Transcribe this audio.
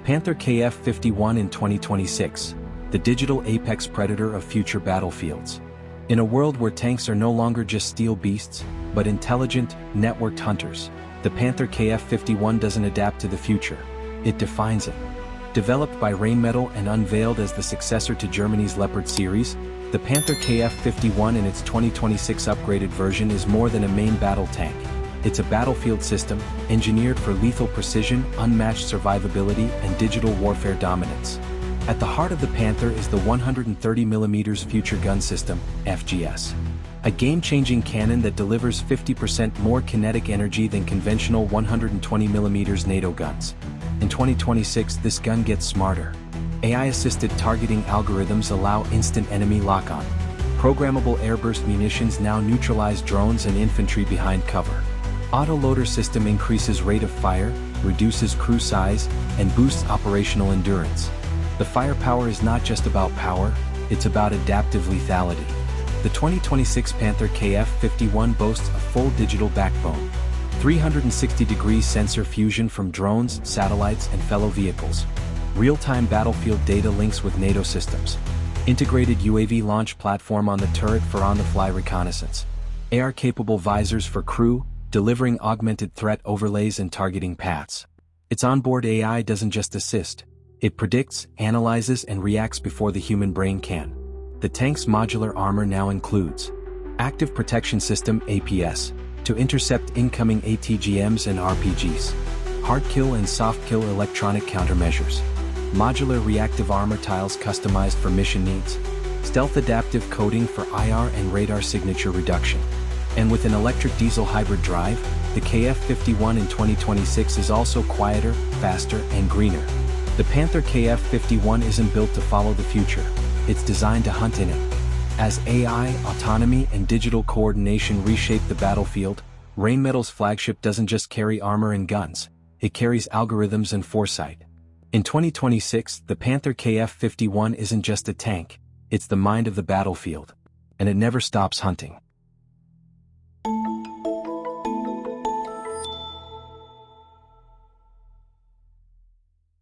Panther KF51 in 2026, the digital apex predator of future battlefields. In a world where tanks are no longer just steel beasts, but intelligent, networked hunters, the Panther KF51 doesn't adapt to the future, it defines it. Developed by Rheinmetall and unveiled as the successor to Germany's Leopard series, the Panther KF51 in its 2026 upgraded version is more than a main battle tank. It's a battlefield system, engineered for lethal precision, unmatched survivability, and digital warfare dominance. At the heart of the Panther is the 130mm Future Gun System, FGS. A game-changing cannon that delivers 50% more kinetic energy than conventional 120mm NATO guns. In 2026, this gun gets smarter. AI-assisted targeting algorithms allow instant enemy lock-on. Programmable airburst munitions now neutralize drones and infantry behind cover. Autoloader system increases rate of fire, reduces crew size, and boosts operational endurance. The firepower is not just about power, it's about adaptive lethality. The 2026 Panther KF51 boasts a full digital backbone, 360-degree sensor fusion from drones, satellites, and fellow vehicles, real-time battlefield data links with NATO systems, integrated UAV launch platform on the turret for on-the-fly reconnaissance, AR-capable visors for crew, delivering augmented threat overlays and targeting paths. Its onboard AI doesn't just assist, it predicts, analyzes, and reacts before the human brain can. The tank's modular armor now includes Active Protection System (APS) to intercept incoming ATGMs and RPGs, hard kill and soft kill electronic countermeasures, modular reactive armor tiles customized for mission needs, stealth adaptive coating for IR and radar signature reduction. And with an electric diesel hybrid drive, the KF51 in 2026 is also quieter, faster, and greener. The Panther KF51 isn't built to follow the future, it's designed to hunt in it. As AI, autonomy, and digital coordination reshape the battlefield, Rheinmetall's flagship doesn't just carry armor and guns, it carries algorithms and foresight. In 2026, the Panther KF51 isn't just a tank, it's the mind of the battlefield. And it never stops hunting.